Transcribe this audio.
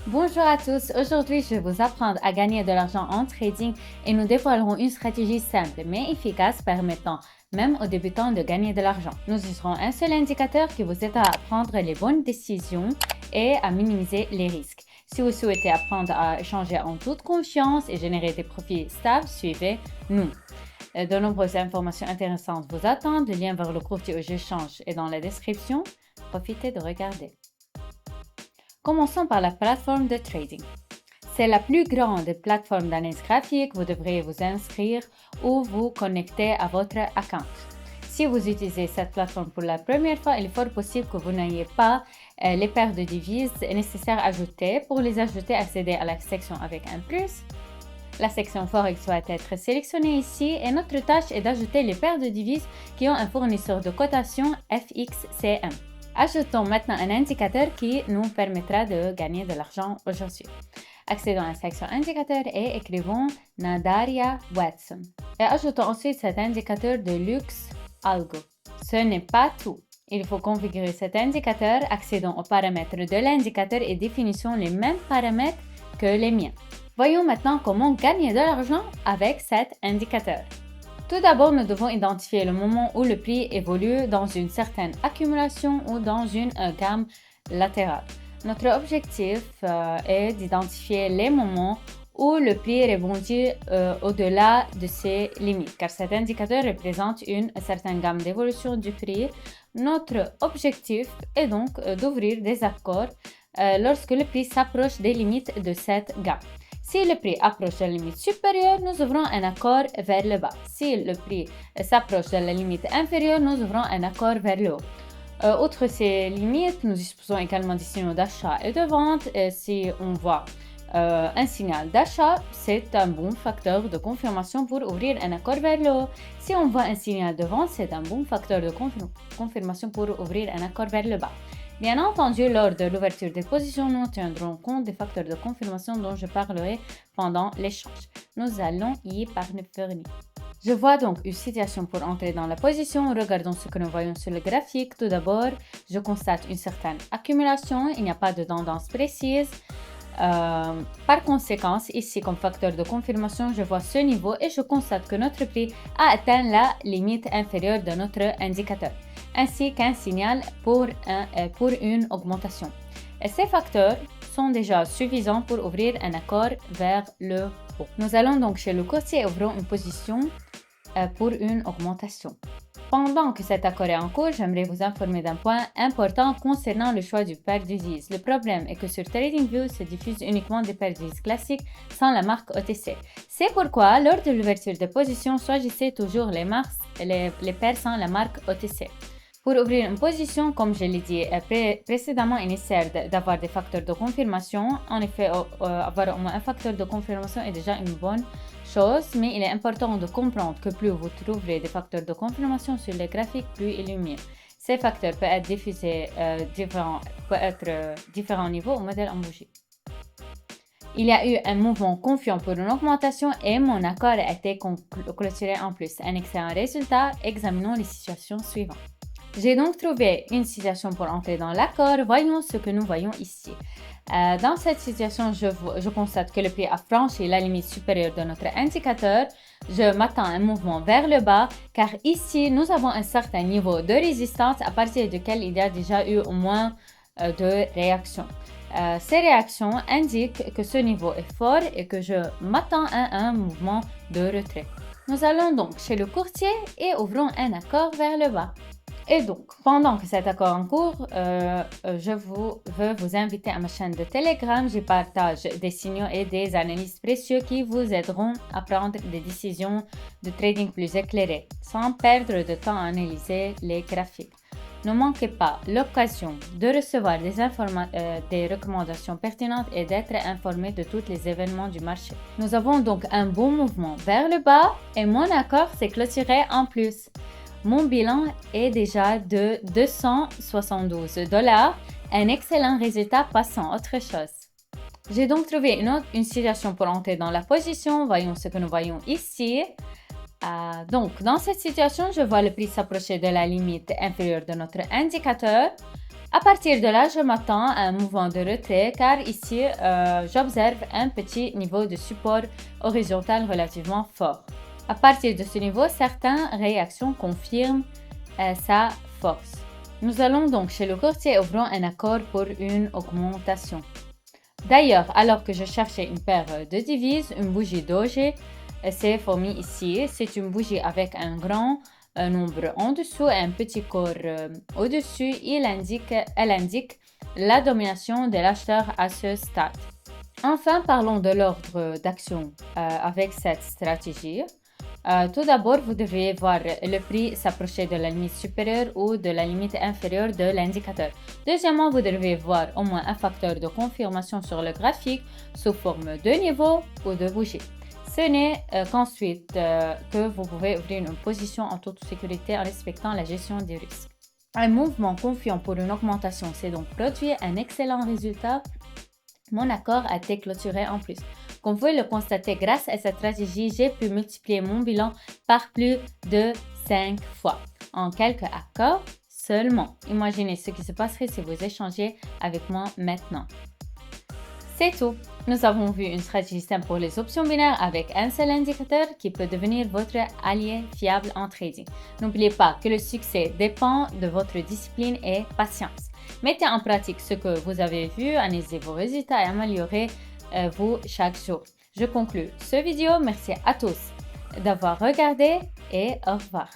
Bonjour à tous, aujourd'hui je vais vous apprendre à gagner de l'argent en trading et nous dévoilerons une stratégie simple mais efficace permettant même aux débutants de gagner de l'argent. Nous userons un seul indicateur qui vous aidera à prendre les bonnes décisions et à minimiser les risques. Si vous souhaitez apprendre à échanger en toute confiance et générer des profits stables, suivez-nous. De nombreuses informations intéressantes vous attendent, le lien vers le courtier où j'échange est dans la description. Profitez de regarder. Commençons par la plateforme de trading. C'est la plus grande plateforme d'analyse graphique. Vous devrez vous inscrire ou vous connecter à votre account. Si vous utilisez cette plateforme pour la première fois, il est fort possible que vous n'ayez pas les paires de devises nécessaires à ajouter. Pour les ajouter, accédez à la section avec un plus. La section Forex doit être sélectionnée ici et notre tâche est d'ajouter les paires de devises qui ont un fournisseur de cotation FXCM. Ajoutons maintenant un indicateur qui nous permettra de gagner de l'argent aujourd'hui. Accédons à la section indicateur et écrivons Nadaria Watson. Et ajoutons ensuite cet indicateur de Lux Algo. Ce n'est pas tout. Il faut configurer cet indicateur. Accédons aux paramètres de l'indicateur et définissons les mêmes paramètres que les miens. Voyons maintenant comment gagner de l'argent avec cet indicateur. Tout d'abord, nous devons identifier le moment où le prix évolue dans une certaine accumulation ou dans une gamme latérale. Notre objectif est d'identifier les moments où le prix rebondit au-delà de ses limites, car cet indicateur représente une certaine gamme d'évolution du prix. Notre objectif est donc d'ouvrir des accords lorsque le prix s'approche des limites de cette gamme. Si le prix approche la limite supérieure, nous ouvrons un accord vers le bas. Si le prix s'approche de la limite inférieure, nous ouvrons un accord vers le haut. Outre ces limites, nous disposons également des signaux d'achat et de vente. Et si on voit un signal d'achat, c'est un bon facteur de confirmation pour ouvrir un accord vers le haut. Si on voit un signal de vente, c'est un bon facteur de confirmation pour ouvrir un accord vers le bas. Bien entendu, lors de l'ouverture des positions, nous tiendrons compte des facteurs de confirmation dont je parlerai pendant l'échange. Nous allons y parvenir. Je vois donc une situation pour entrer dans la position. Regardons ce que nous voyons sur le graphique. Tout d'abord, je constate une certaine accumulation. Il n'y a pas de tendance précise. Par conséquent, ici comme facteur de confirmation, je vois ce niveau et je constate que notre prix a atteint la limite inférieure de notre indicateur, ainsi qu'un signal pour une augmentation. Et ces facteurs sont déjà suffisants pour ouvrir un accord vers le haut. Nous allons donc chez le courtier et ouvrons une position pour une augmentation. Pendant que cet accord est en cours, j'aimerais vous informer d'un point important concernant le choix du paire de devises. Le problème est que sur TradingView se diffusent uniquement des paires de devises classiques sans la marque OTC. C'est pourquoi, lors de l'ouverture des positions, choisissez toujours les paires sans la marque OTC. Pour ouvrir une position, comme je l'ai dit précédemment, il est nécessaire d'avoir des facteurs de confirmation. En effet, avoir au moins un facteur de confirmation est déjà une bonne chose, mais il est important de comprendre que plus vous trouverez des facteurs de confirmation sur les graphiques, plus il est mieux. Ces facteurs peuvent être diffusés différents niveaux au modèle en bougie. Il y a eu un mouvement confiant pour une augmentation et mon accord a été clôturé en plus. Un excellent résultat. Examinons les situations suivantes. J'ai donc trouvé une situation pour entrer dans l'accord. Voyons ce que nous voyons ici. Dans cette situation, je constate que le prix a franchi la limite supérieure de notre indicateur. Je m'attends à un mouvement vers le bas car ici, nous avons un certain niveau de résistance à partir duquel il y a déjà eu au moins de réactions. Ces réactions indiquent que ce niveau est fort et que je m'attends à un mouvement de retrait. Nous allons donc chez le courtier et ouvrons un accord vers le bas. Et donc, pendant que cet accord est en cours, je veux vous inviter à ma chaîne de Telegram. J'y partage des signaux et des analyses précieuses qui vous aideront à prendre des décisions de trading plus éclairées, sans perdre de temps à analyser les graphiques. Ne manquez pas l'occasion de recevoir des recommandations pertinentes et d'être informé de tous les événements du marché. Nous avons donc un bon mouvement vers le bas et mon accord s'est clôturé en plus. Mon bilan est déjà de 272 $, un excellent résultat passant à autre chose. J'ai donc trouvé une situation pour entrer dans la position. Voyons ce que nous voyons ici. Donc, dans cette situation, je vois le prix s'approcher de la limite inférieure de notre indicateur. À partir de là, je m'attends à un mouvement de retrait car ici, j'observe un petit niveau de support horizontal relativement fort. À partir de ce niveau, certaines réactions confirment sa force. Nous allons donc chez le courtier et ouvrons un accord pour une augmentation. D'ailleurs, alors que je cherchais une paire de devises, une bougie doji s'est formée ici. C'est une bougie avec un grand nombre en dessous et un petit corps au-dessus. Elle indique la domination de l'acheteur à ce stade. Enfin, parlons de l'ordre d'action avec cette stratégie. Tout d'abord, vous devez voir le prix s'approcher de la limite supérieure ou de la limite inférieure de l'indicateur. Deuxièmement, vous devez voir au moins un facteur de confirmation sur le graphique sous forme de niveau ou de bougie. Ce n'est qu'ensuite que vous pouvez ouvrir une position en toute sécurité en respectant la gestion des risques. Un mouvement confiant pour une augmentation s'est donc produit, un excellent résultat. Mon accord a été clôturé en plus. Comme vous pouvez le constater, grâce à cette stratégie, j'ai pu multiplier mon bilan par plus de 5 fois en quelques accords seulement. Imaginez ce qui se passerait si vous échangez avec moi maintenant. C'est tout. Nous avons vu une stratégie simple pour les options binaires avec un seul indicateur qui peut devenir votre allié fiable en trading. N'oubliez pas que le succès dépend de votre discipline et patience. Mettez en pratique ce que vous avez vu, analysez vos résultats et améliorez-vous chaque jour. Je conclue cette vidéo. Merci à tous d'avoir regardé et au revoir.